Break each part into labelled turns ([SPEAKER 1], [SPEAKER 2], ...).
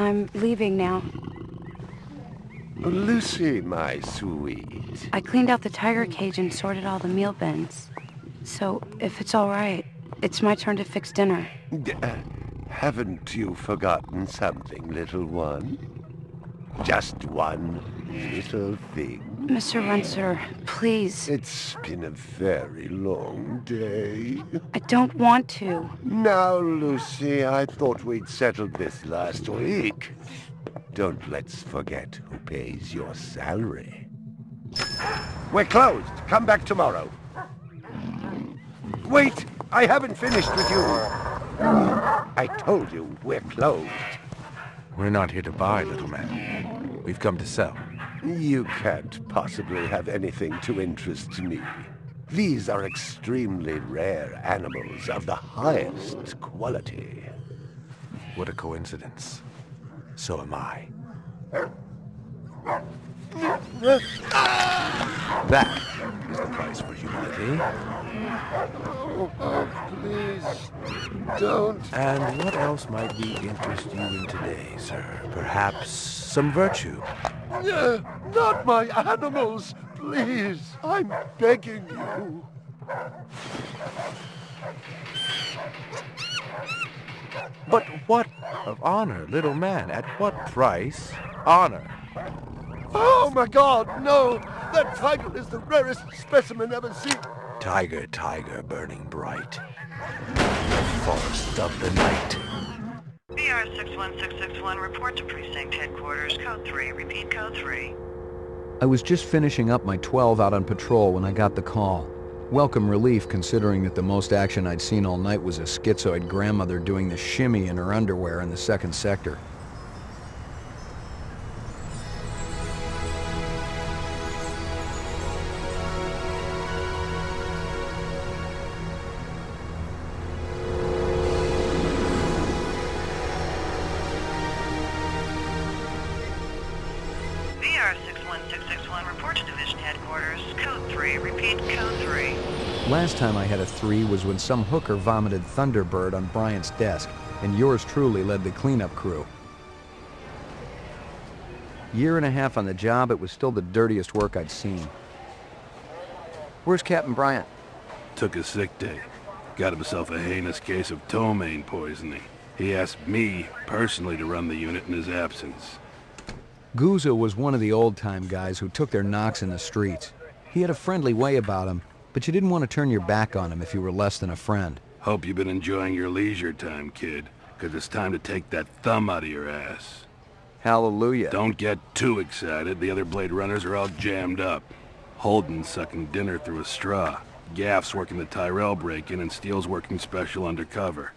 [SPEAKER 1] I'm leaving now.
[SPEAKER 2] Lucy, my sweet.
[SPEAKER 1] I cleaned out the tiger cage and sorted all the meal bins. So, if it's all right, it's my turn to fix dinner.
[SPEAKER 2] Haven't you forgotten something, little one? Just one little thing.
[SPEAKER 1] Mr. Runser, please.
[SPEAKER 2] It's been a very long day.
[SPEAKER 1] I don't want to.
[SPEAKER 2] Now, Lucy, I thought we'd settled this last week. Don't let's forget who pays your salary. We're closed. Come back tomorrow. Wait! I haven't finished with you. I told you we're closed.
[SPEAKER 3] We're not here to buy, little man. We've come to sell.
[SPEAKER 2] You can't possibly have anything to interest me. These are extremely rare animals of the highest quality.
[SPEAKER 3] What a coincidence. So am I. That is the price for humility.
[SPEAKER 2] Oh, please, don't.
[SPEAKER 3] And what else might we interest you in today, sir? Perhaps some virtue?
[SPEAKER 2] Not my animals, please. I'm begging you.
[SPEAKER 3] But what of honor, little man? At what price? Honor.
[SPEAKER 2] Oh, my God, no! That tiger is the rarest specimen ever seen.
[SPEAKER 3] Tiger, tiger, burning bright. The forest of the night.
[SPEAKER 4] VR 61661, report to precinct headquarters, code 3. Repeat, code 3.
[SPEAKER 5] I was just finishing up my 12 out on patrol when I got the call. Welcome relief, considering that the most action I'd seen all night was a schizoid grandmother doing the shimmy in her underwear in the second sector.
[SPEAKER 4] VR 61661, report to division headquarters, code 3. Repeat, code 3.
[SPEAKER 5] Last time I had a 3 was when some hooker vomited Thunderbird on Bryant's desk, and yours truly led the cleanup crew. Year and a half on the job, it was still the dirtiest work I'd seen. Where's Captain Bryant?
[SPEAKER 6] Took a sick day. Got himself a heinous case of ptomaine poisoning. He asked me, personally, to run the unit in his absence.
[SPEAKER 5] Gouza was one of the old-time guys who took their knocks in the streets. He had a friendly way about him, but you didn't want to turn your back on him if you were less than a friend.
[SPEAKER 6] Hope you've been enjoying your leisure time, kid, because it's time to take that thumb out of your ass.
[SPEAKER 5] Hallelujah.
[SPEAKER 6] Don't get too excited. The other Blade Runners are all jammed up. Holden's sucking dinner through a straw. Gaff's working the Tyrell break-in, and Steele's working special undercover.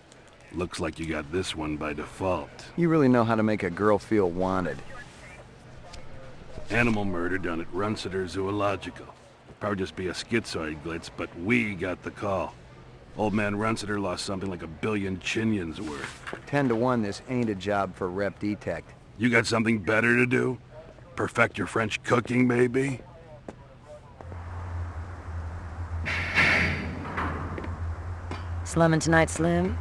[SPEAKER 6] Looks like you got this one by default.
[SPEAKER 5] You really know how to make a girl feel wanted.
[SPEAKER 6] Animal murder done at Runciter Zoological. Probably just be a schizoid glitz, but we got the call. Old man Runciter lost something like 1 billion chinions worth.
[SPEAKER 5] 10 to 1, this ain't a job for Rep Detect.
[SPEAKER 6] You got something better to do? Perfect your French cooking, maybe?
[SPEAKER 7] Slumming tonight, Slim?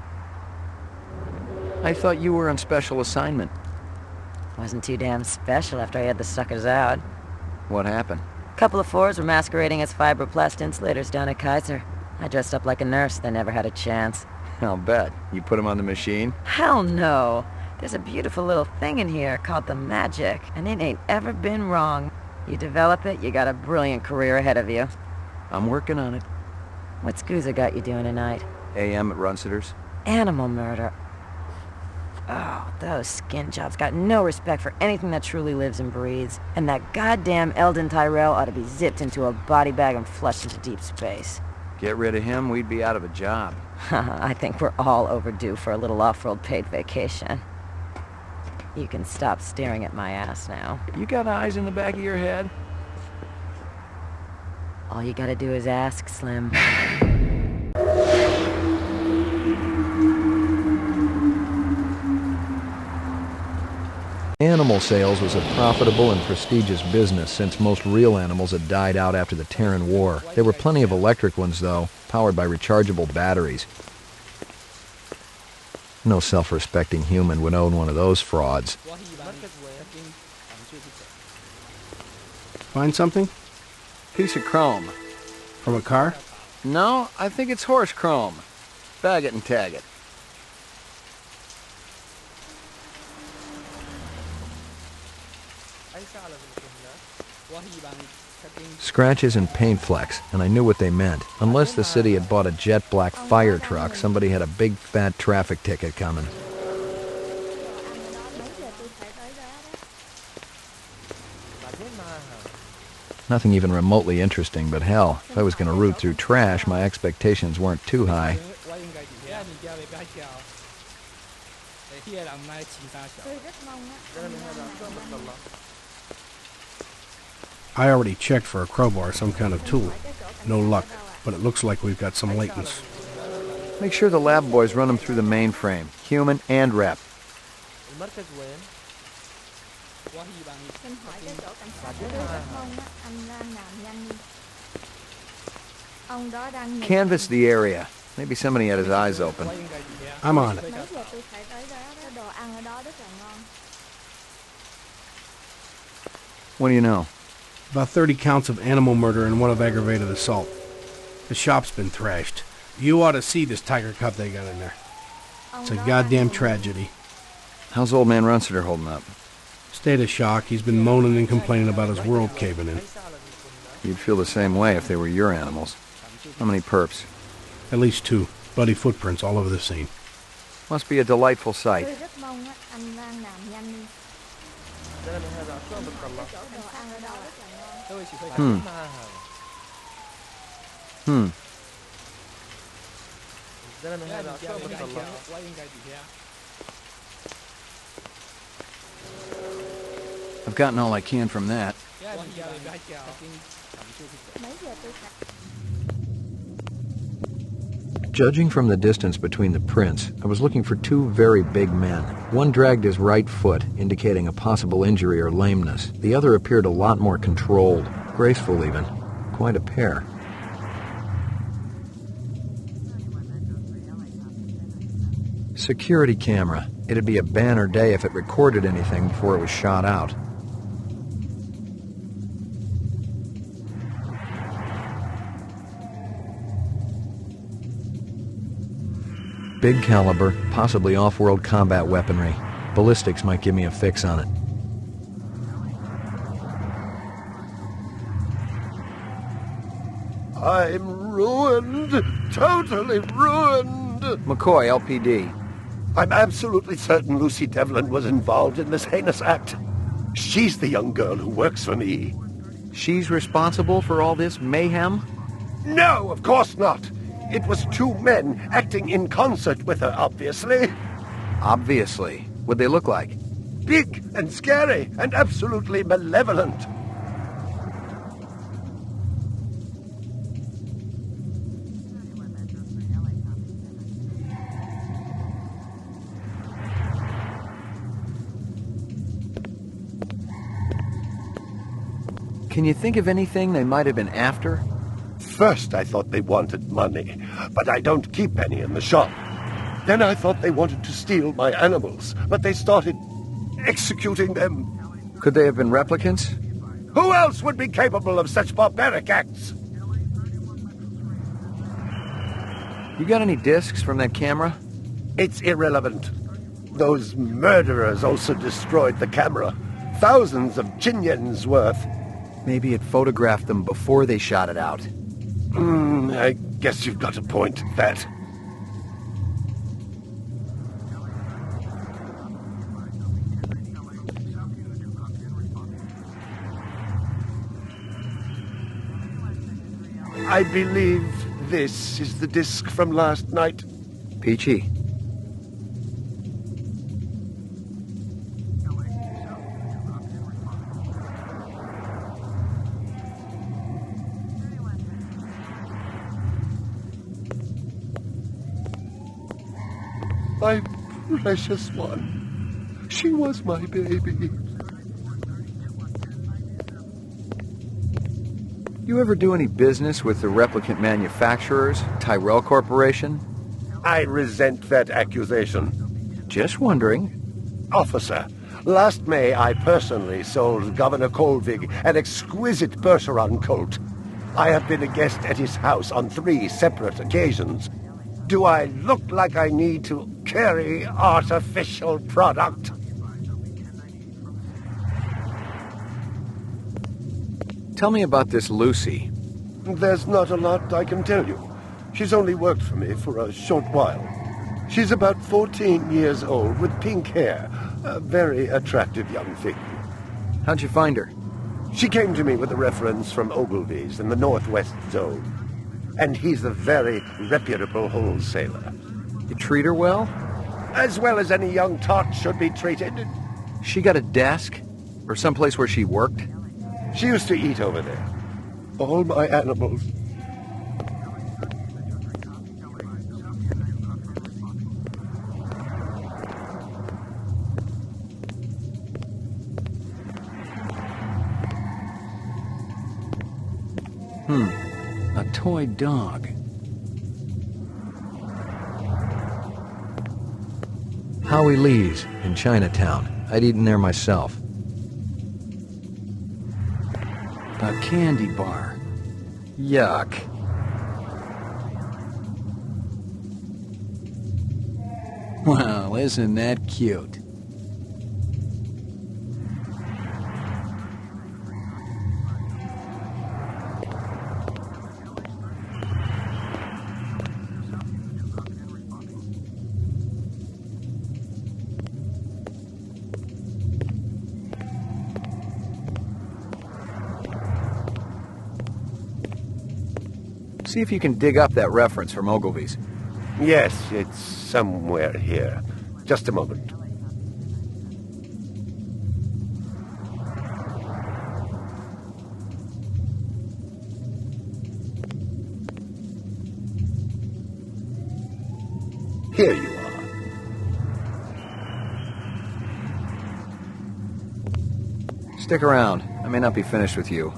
[SPEAKER 5] I thought you were on special assignment.
[SPEAKER 7] Wasn't too damn special after I had the suckers out.
[SPEAKER 5] What happened?
[SPEAKER 7] Couple of fours were masquerading as fibroplast insulators down at Kaiser. I dressed up like a nurse. They never had a chance.
[SPEAKER 5] I'll bet. You put them on the machine?
[SPEAKER 7] Hell no. There's a beautiful little thing in here called the magic, and it ain't ever been wrong. You develop it, you got a brilliant career ahead of you.
[SPEAKER 5] I'm working on it.
[SPEAKER 7] What's Gouza got you doing tonight?
[SPEAKER 5] AM at Runciter's.
[SPEAKER 7] Animal murder. Oh, those skin jobs got no respect for anything that truly lives and breathes. And that goddamn Eldon Tyrell ought to be zipped into a body bag and flushed into deep space.
[SPEAKER 5] Get rid of him, we'd be out of a job.
[SPEAKER 7] I think we're all overdue for a little off-road paid vacation. You can stop staring at my ass now.
[SPEAKER 5] You got eyes in the back of your head?
[SPEAKER 7] All you gotta do is ask, Slim.
[SPEAKER 5] Animal sales was a profitable and prestigious business since most real animals had died out after the Terran War. There were plenty of electric ones, though, powered by rechargeable batteries. No self-respecting human would own one of those frauds.
[SPEAKER 8] Find something?
[SPEAKER 5] Piece of chrome.
[SPEAKER 8] From a car?
[SPEAKER 5] No, I think it's horse chrome. Bag it and tag it. Scratches and paint flecks, and I knew what they meant. Unless the city had bought a jet black fire truck, somebody had a big fat traffic ticket coming. Nothing even remotely interesting, but hell, if I was going to root through trash, my expectations weren't too high.
[SPEAKER 8] I already checked for a crowbar, some kind of tool. No luck, but it looks like we've got some latents.
[SPEAKER 5] Make sure the lab boys run them through the mainframe, human and rep. Canvass the area. Maybe somebody had his eyes open.
[SPEAKER 8] I'm on it.
[SPEAKER 5] What do you know?
[SPEAKER 8] About 30 counts of animal murder and one of aggravated assault. The shop's been thrashed. You ought to see this tiger cub they got in there. It's a goddamn tragedy.
[SPEAKER 5] How's old man Runsiter holding up?
[SPEAKER 8] State of shock. He's been moaning and complaining about his world caving in.
[SPEAKER 5] You'd feel the same way if they were your animals. How many perps?
[SPEAKER 8] At least 2. Bloody footprints all over the scene.
[SPEAKER 5] Must be a delightful sight. I've gotten all I can from that. Judging from the distance between the prints, I was looking for 2 very big men. One dragged his right foot, indicating a possible injury or lameness. The other appeared a lot more controlled, graceful even. Quite a pair. Security camera. It'd be a banner day if it recorded anything before it was shot out. Big caliber, possibly off-world combat weaponry. Ballistics might give me a fix on it.
[SPEAKER 2] I'm ruined. Totally ruined.
[SPEAKER 5] McCoy, LPD.
[SPEAKER 2] I'm absolutely certain Lucy Devlin was involved in this heinous act. She's the young girl who works for me.
[SPEAKER 5] She's responsible for all this mayhem?
[SPEAKER 2] No, of course not. It was 2 men acting in concert with her, obviously.
[SPEAKER 5] Obviously. What'd they look like?
[SPEAKER 2] Big and scary and absolutely malevolent.
[SPEAKER 5] Can you think of anything they might have been after?
[SPEAKER 2] First, I thought they wanted money, but I don't keep any in the shop. Then I thought they wanted to steal my animals, but they started executing them.
[SPEAKER 5] Could they have been replicants?
[SPEAKER 2] Who else would be capable of such barbaric acts?
[SPEAKER 5] You got any discs from that camera?
[SPEAKER 2] It's irrelevant. Those murderers also destroyed the camera. Thousands of Jinyens worth.
[SPEAKER 5] Maybe it photographed them before they shot it out.
[SPEAKER 2] I guess you've got a point at that. I believe this is the disc from last night.
[SPEAKER 5] Peachy.
[SPEAKER 2] My precious one. She was my baby.
[SPEAKER 5] You ever do any business with the replicant manufacturers, Tyrell Corporation?
[SPEAKER 2] I resent that accusation.
[SPEAKER 5] Just wondering.
[SPEAKER 2] Officer, last May I personally sold Governor Colvig an exquisite Bergeron colt. I have been a guest at his house on 3 separate occasions. Do I look like I need to carry artificial product?
[SPEAKER 5] Tell me about this Lucy.
[SPEAKER 2] There's not a lot I can tell you. She's only worked for me for a short while. She's about 14 years old with pink hair. A very attractive young thing.
[SPEAKER 5] How'd you find her?
[SPEAKER 2] She came to me with a reference from Ogilvy's in the Northwest Zone. And he's a very reputable wholesaler.
[SPEAKER 5] You treat her well?
[SPEAKER 2] As well as any young tot should be treated.
[SPEAKER 5] She got a desk? Or someplace where she worked?
[SPEAKER 2] She used to eat over there. All my animals.
[SPEAKER 5] A toy dog. Howie Lee's in Chinatown. I'd eaten there myself. A candy bar. Yuck. Well, isn't that cute? See if you can dig up that reference from Ogilvy's.
[SPEAKER 2] Yes, it's somewhere here. Just a moment. Here you are.
[SPEAKER 5] Stick around. I may not be finished with you.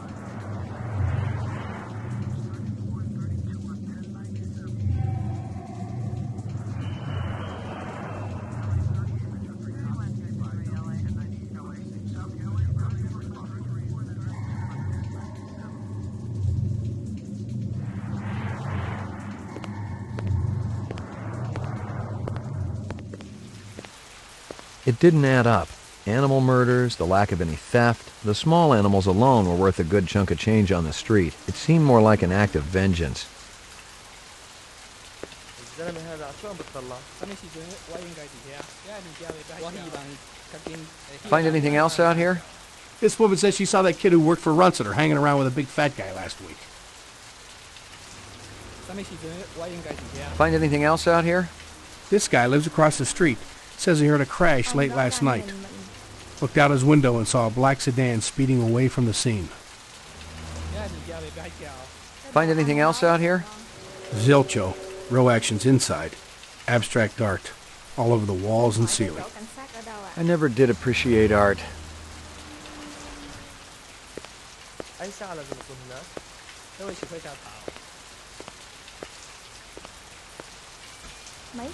[SPEAKER 5] It didn't add up. Animal murders, the lack of any theft, the small animals alone were worth a good chunk of change on the street. It seemed more like an act of vengeance. Find anything else out here?
[SPEAKER 8] This woman says she saw that kid who worked for Runciter hanging around with a big fat guy last week.
[SPEAKER 5] Find anything else out here?
[SPEAKER 8] This guy lives across the street. Says he heard a crash late last night. Looked out his window and saw a black sedan speeding away from the scene.
[SPEAKER 5] Find anything else out here?
[SPEAKER 8] Zilcho. Row actions inside. Abstract art. All over the walls and ceiling.
[SPEAKER 5] I never did appreciate art.
[SPEAKER 9] Mấy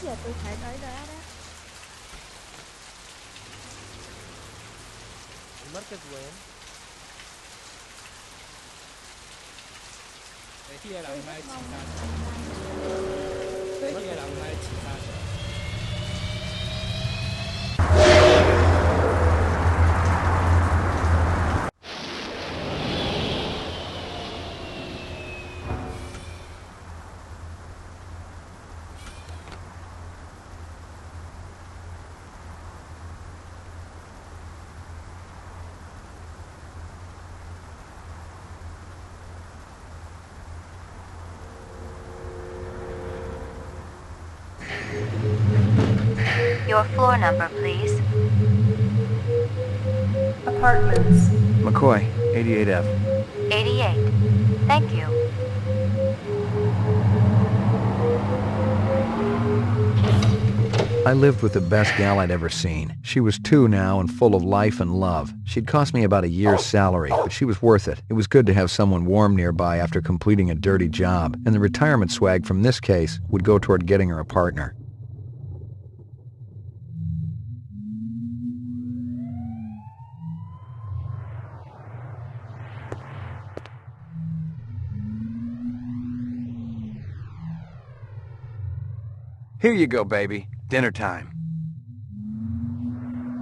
[SPEAKER 9] giờ tôi phải tới đó đó? Mất cái quên. Để khi làm mai chỉ ta. Để khi làm mai chỉ ta.
[SPEAKER 10] Your floor number, please.
[SPEAKER 9] Apartments.
[SPEAKER 5] McCoy, 88F.
[SPEAKER 10] 88. Thank you.
[SPEAKER 5] I lived with the best gal I'd ever seen. She was 2 now and full of life and love. She'd cost me about a year's salary, but she was worth it. It was good to have someone warm nearby after completing a dirty job, and the retirement swag from this case would go toward getting her a partner. Here you go, baby. Dinner time.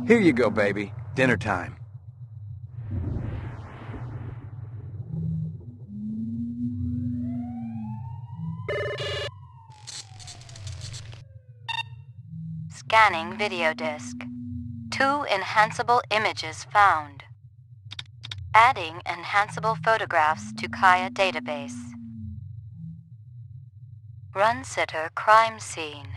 [SPEAKER 5] Here you go, baby. Dinner time.
[SPEAKER 10] Scanning video disc. 2 enhanceable images found. Adding enhanceable photographs to Kaya database. Run sitter crime scene.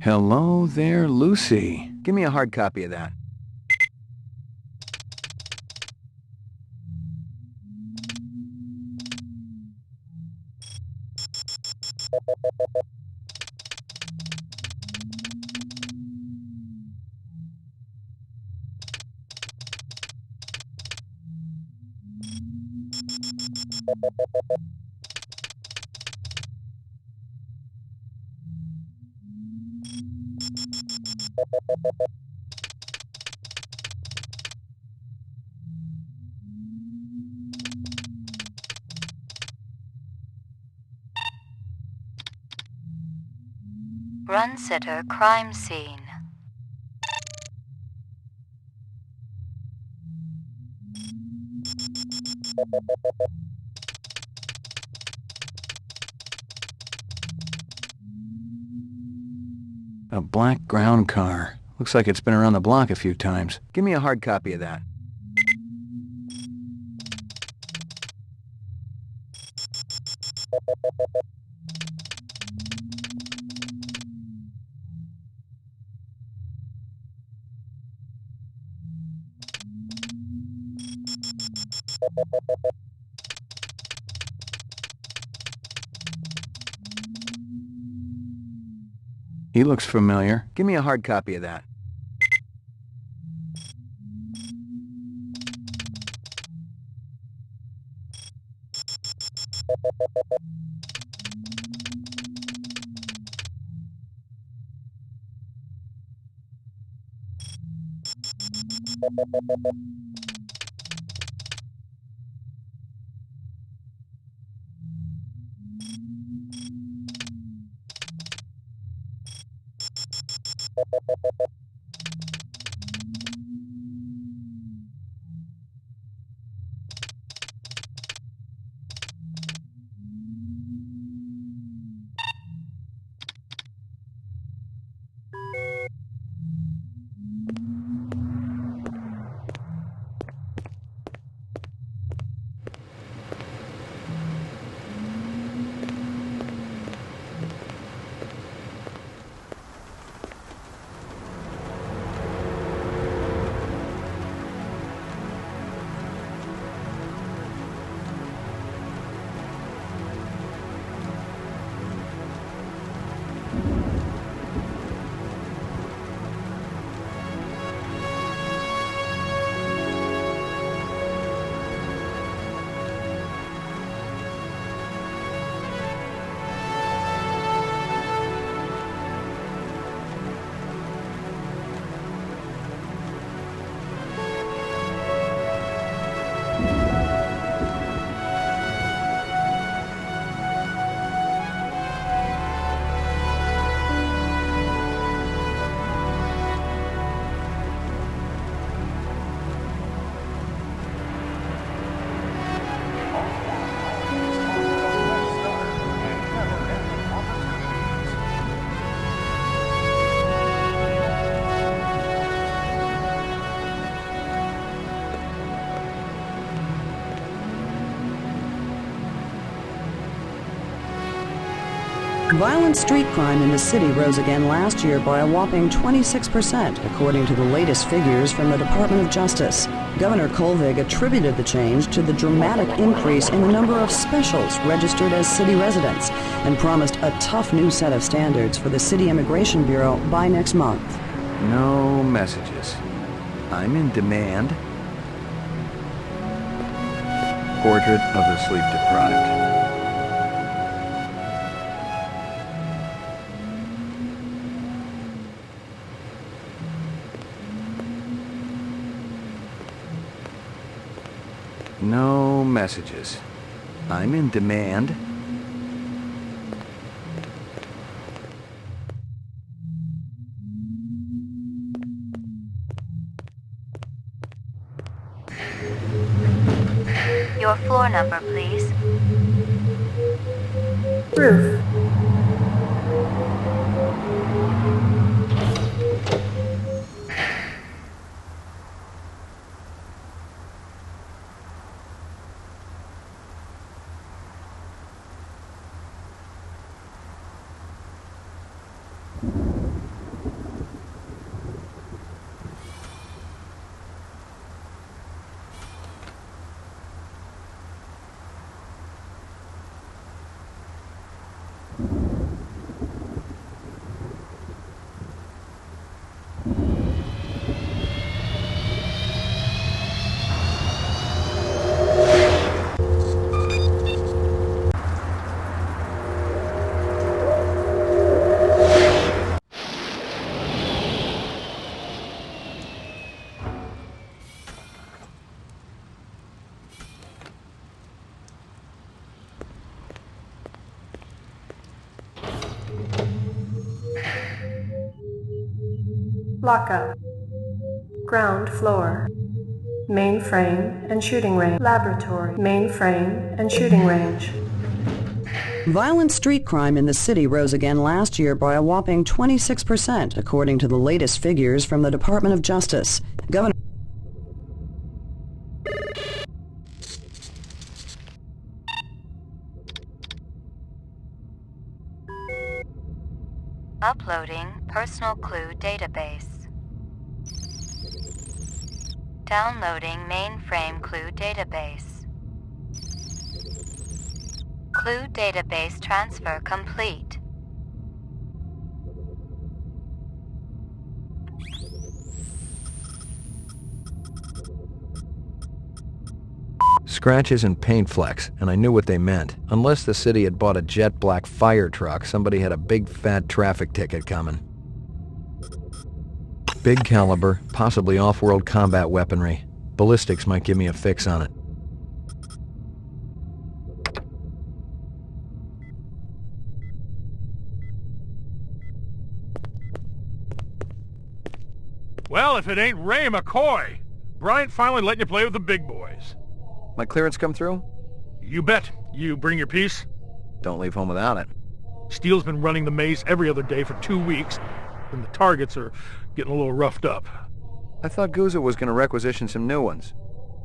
[SPEAKER 5] Hello there, Lucy. Give me a hard copy of that.
[SPEAKER 10] Run sitter crime scene.
[SPEAKER 5] A black ground car. Looks like it's been around the block a few times. Give me a hard copy of that. He looks familiar. Give me a hard copy of that.
[SPEAKER 11] Violent street crime in the city rose again last year by a whopping 26%, according to the latest figures from the Department of Justice. Governor Kolvig attributed the change to the dramatic increase in the number of specials registered as city residents and promised a tough new set of standards for the City Immigration Bureau by next month.
[SPEAKER 5] No messages. I'm in demand. Portrait of the sleep-deprived. No messages. I'm in demand.
[SPEAKER 10] Your floor number, please.
[SPEAKER 9] Roof. Lockup. Ground floor. Mainframe and shooting range. Laboratory. Mainframe and shooting range.
[SPEAKER 11] Violent street crime in the city rose again last year by a whopping 26%, according to the latest figures from the Department of Justice. Governor
[SPEAKER 10] Uploading personal clue database. Downloading mainframe clue database. Clue database transfer complete.
[SPEAKER 5] Scratches and paint flecks, and I knew what they meant. Unless the city had bought a jet black fire truck, somebody had a big fat traffic ticket coming. Big caliber, possibly off-world combat weaponry. Ballistics might give me a fix on it.
[SPEAKER 12] Well, if it ain't Ray McCoy, Bryant finally letting you play with the big boys.
[SPEAKER 5] My clearance come through?
[SPEAKER 12] You bet. You bring your piece?
[SPEAKER 5] Don't leave home without it.
[SPEAKER 12] Steele's been running the maze every other day for 2 weeks, and the targets are getting a little roughed up.
[SPEAKER 5] I thought Gouza was going to requisition some new ones.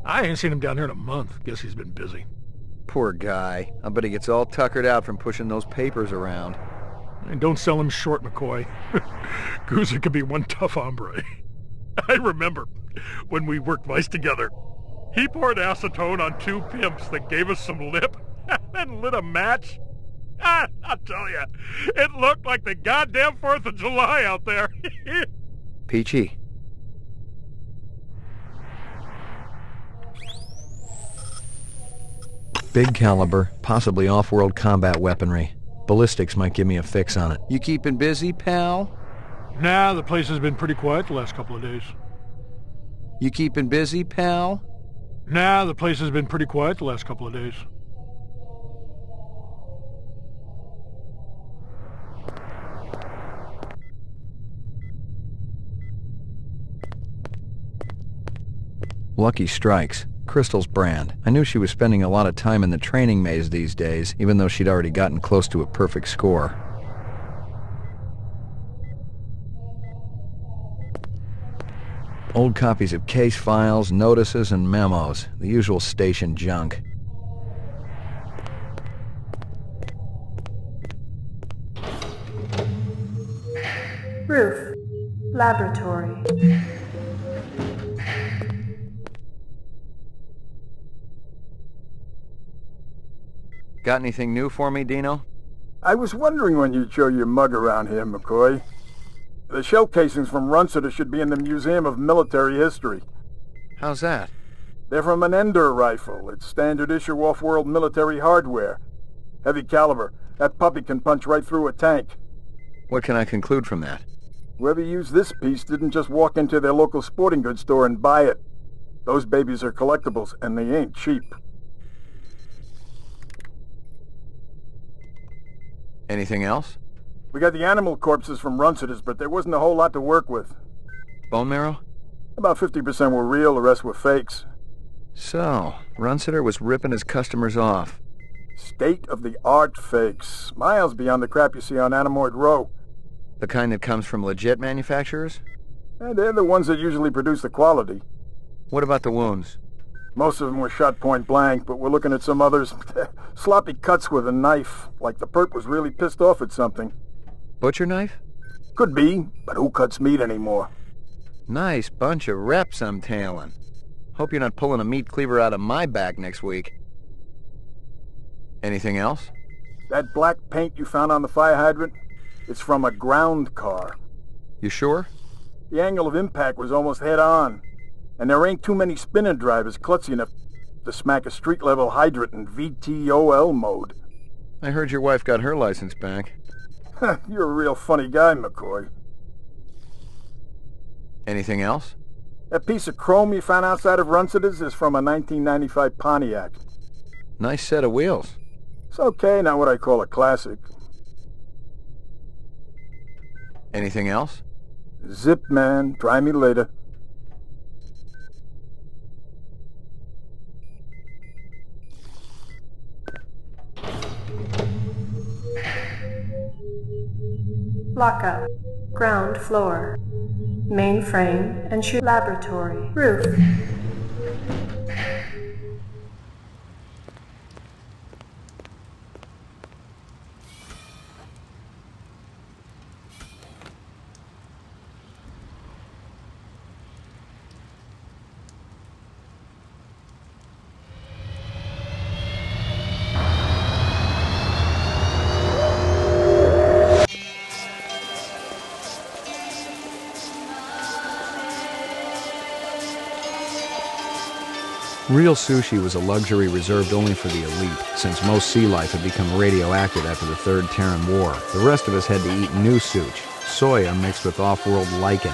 [SPEAKER 12] I ain't seen him down here in a month. Guess he's been busy.
[SPEAKER 5] Poor guy. I bet he gets all tuckered out from pushing those papers around.
[SPEAKER 12] And don't sell him short, McCoy. Gouza could be one tough hombre. I remember when we worked Vice together. He poured acetone on 2 pimps that gave us some lip and lit a match. I'll tell you, it looked like the goddamn 4th of July out there.
[SPEAKER 5] Peachy. Big caliber, possibly off-world combat weaponry. Ballistics might give me a fix on it. You keeping busy, pal?
[SPEAKER 12] Nah, the place has been pretty quiet the last couple of days.
[SPEAKER 5] You keeping busy, pal?
[SPEAKER 12] Nah, the place has been pretty quiet the last couple of days.
[SPEAKER 5] Lucky Strikes. Crystal's brand. I knew she was spending a lot of time in the training maze these days, even though she'd already gotten close to a perfect score. Old copies of case files, notices, and memos. The usual station junk.
[SPEAKER 9] Roof. Laboratory.
[SPEAKER 5] Got anything new for me, Dino?
[SPEAKER 13] I was wondering when you'd show your mug around here, McCoy. The shell casings from Runciter should be in the Museum of Military History.
[SPEAKER 5] How's that?
[SPEAKER 13] They're from an Ender rifle. It's standard issue off-world military hardware. Heavy caliber. That puppy can punch right through a tank.
[SPEAKER 5] What can I conclude from that?
[SPEAKER 13] Whoever used this piece didn't just walk into their local sporting goods store and buy it. Those babies are collectibles, and they ain't cheap.
[SPEAKER 5] Anything else?
[SPEAKER 13] We got the animal corpses from Runciter's, but there wasn't a whole lot to work with.
[SPEAKER 5] Bone marrow?
[SPEAKER 13] About 50% were real, the rest were fakes.
[SPEAKER 5] So, Runciter was ripping his customers off.
[SPEAKER 13] State-of-the-art fakes. Miles beyond the crap you see on Anamoid Row.
[SPEAKER 5] The kind that comes from legit manufacturers?
[SPEAKER 13] They're the ones that usually produce the quality.
[SPEAKER 5] What about the wounds?
[SPEAKER 13] Most of them were shot point blank, but we're looking at some others. Sloppy cuts with a knife, like the perp was really pissed off at something.
[SPEAKER 5] Butcher knife?
[SPEAKER 13] Could be, but who cuts meat anymore?
[SPEAKER 5] Nice bunch of reps I'm tailing. Hope you're not pulling a meat cleaver out of my back next week. Anything else?
[SPEAKER 13] That black paint you found on the fire hydrant? It's from a ground car.
[SPEAKER 5] You sure?
[SPEAKER 13] The angle of impact was almost head-on. And there ain't too many spinner drivers klutzy enough to smack a street-level hydrant in VTOL mode.
[SPEAKER 5] I heard your wife got her license back.
[SPEAKER 13] You're a real funny guy, McCoy.
[SPEAKER 5] Anything else?
[SPEAKER 13] That piece of chrome you found outside of Runciter's is from a 1995 Pontiac.
[SPEAKER 5] Nice set of wheels.
[SPEAKER 13] It's okay, not what I call a classic.
[SPEAKER 5] Anything else?
[SPEAKER 13] Zip, man. Try me later.
[SPEAKER 9] Lockup. Ground floor. Mainframe and shoot laboratory. Roof.
[SPEAKER 5] Real sushi was a luxury reserved only for the elite, since most sea life had become radioactive after the Third Terran War. The rest of us had to eat new sushi, soya mixed with off-world lichen.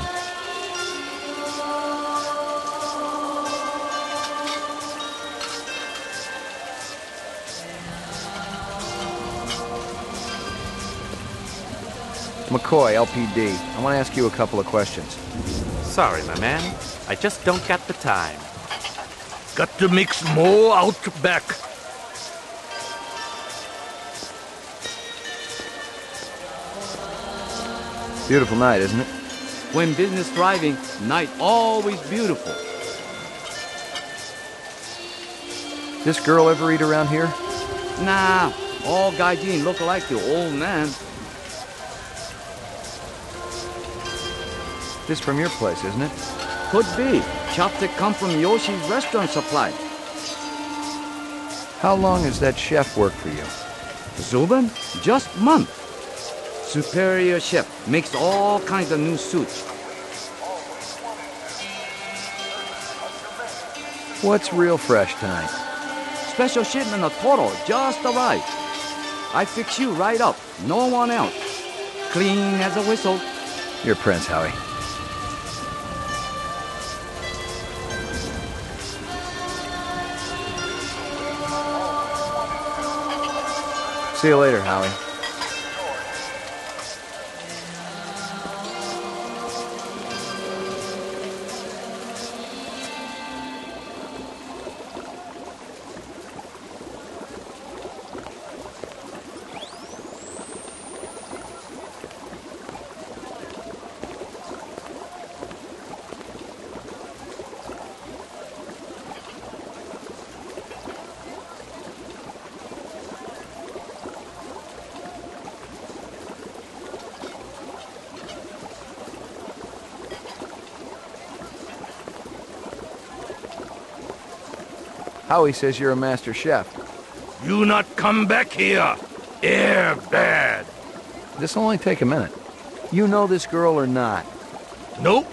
[SPEAKER 5] McCoy, LPD. I want to ask you a couple of questions.
[SPEAKER 14] Sorry, my man. I just don't got the time.
[SPEAKER 12] Got to mix more out back.
[SPEAKER 5] Beautiful night, isn't it?
[SPEAKER 14] When business thriving, night always beautiful.
[SPEAKER 5] This girl ever eat around here?
[SPEAKER 14] Nah, all gaijin look like the old man.
[SPEAKER 5] This from your place, isn't it?
[SPEAKER 14] Could be. Chopstick come from Yoshi's restaurant supply.
[SPEAKER 5] How long has that chef worked for you?
[SPEAKER 14] Zubin? Just month. Superior chef. Makes all kinds of new sushi.
[SPEAKER 5] What's real fresh tonight?
[SPEAKER 14] Special shipment of Toro just arrived. I fix you right up. No one else. Clean as a whistle.
[SPEAKER 5] You're Prince, Howie. See you later, Howie. Howie says you're a master chef.
[SPEAKER 15] You not come back here. Air bad.
[SPEAKER 5] This'll only take a minute. You know this girl or not?
[SPEAKER 15] Nope.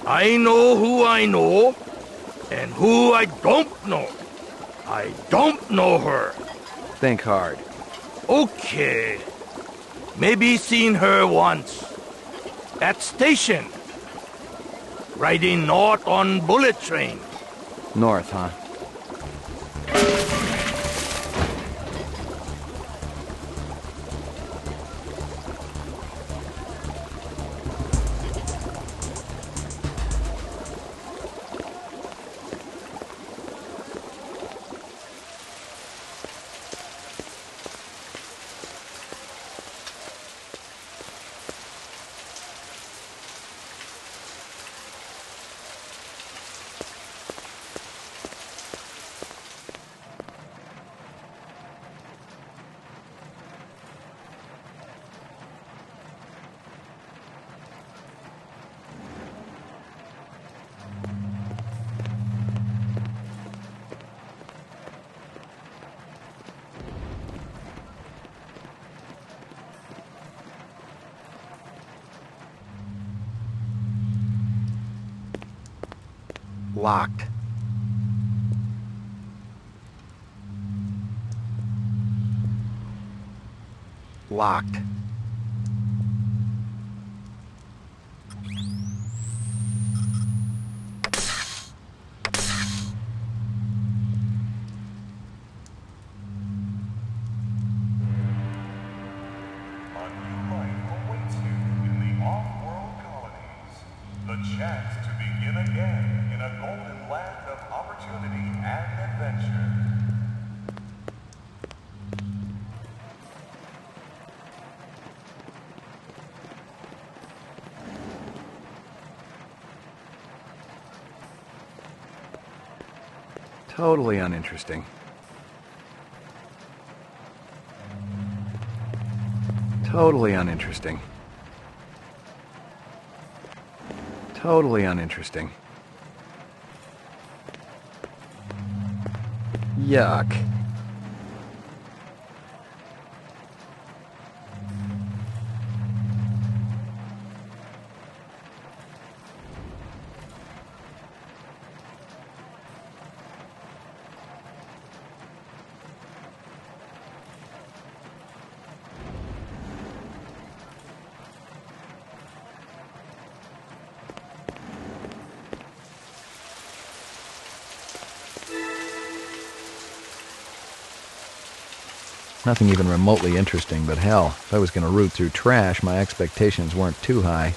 [SPEAKER 15] I know who I know, and who I don't know. I don't know her.
[SPEAKER 5] Think hard.
[SPEAKER 15] Okay. Maybe seen her once. At station. Riding north on bullet train.
[SPEAKER 5] North, huh? Locked. Locked.
[SPEAKER 16] The chance to begin again in a golden land of opportunity and adventure.
[SPEAKER 5] Totally uninteresting. Totally uninteresting. Totally uninteresting. Yuck. Nothing even remotely interesting, but hell, if I was going to root through trash, my expectations weren't too high.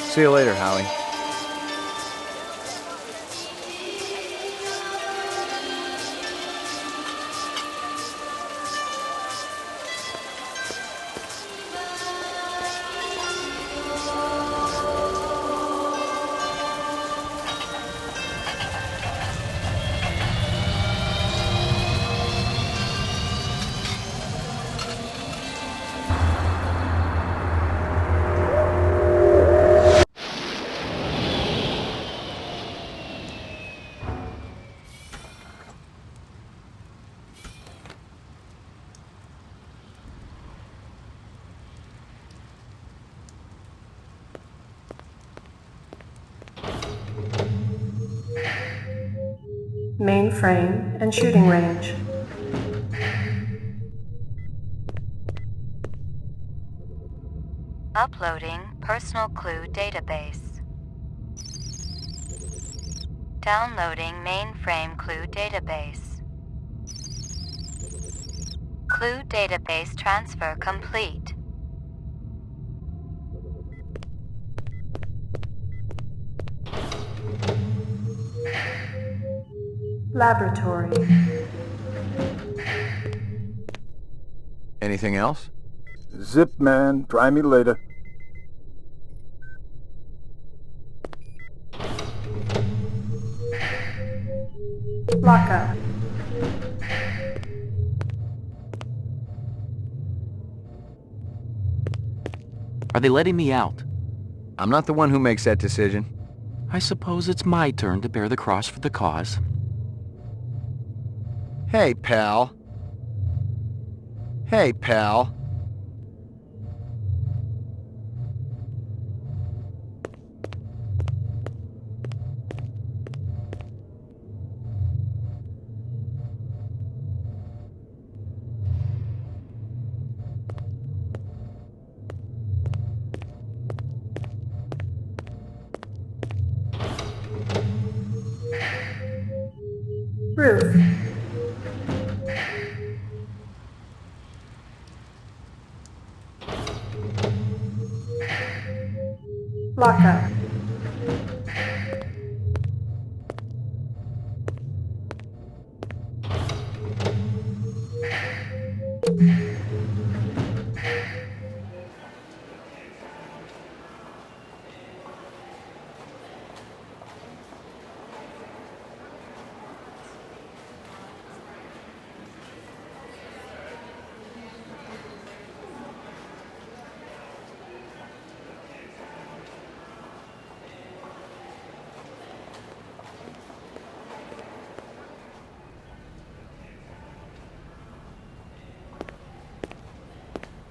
[SPEAKER 5] See you later, Howie.
[SPEAKER 9] Mainframe and shooting range.
[SPEAKER 10] Uploading personal clue database. Downloading mainframe clue database. Clue database transfer complete.
[SPEAKER 9] Laboratory.
[SPEAKER 5] Anything else?
[SPEAKER 13] Zip, man. Try me later.
[SPEAKER 9] Lockup.
[SPEAKER 17] Are they letting me out?
[SPEAKER 5] I'm not the one who makes that decision.
[SPEAKER 17] I suppose it's my turn to bear the cross for the cause.
[SPEAKER 5] Hey, pal. Hey, pal.
[SPEAKER 9] Roof. Lockup.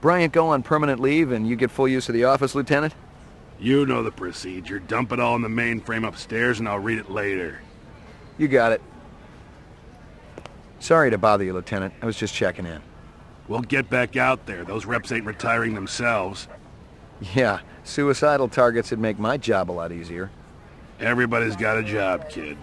[SPEAKER 5] Bryant go on permanent leave and you get full use of the office, Lieutenant?
[SPEAKER 6] You know the procedure. Dump it all in the mainframe upstairs and I'll read it later.
[SPEAKER 5] You got it. Sorry to bother you, Lieutenant. I was just checking in.
[SPEAKER 6] We'll get back out there. Those reps ain't retiring themselves.
[SPEAKER 5] Yeah, suicidal targets would make my job a lot easier.
[SPEAKER 6] Everybody's got a job, kid.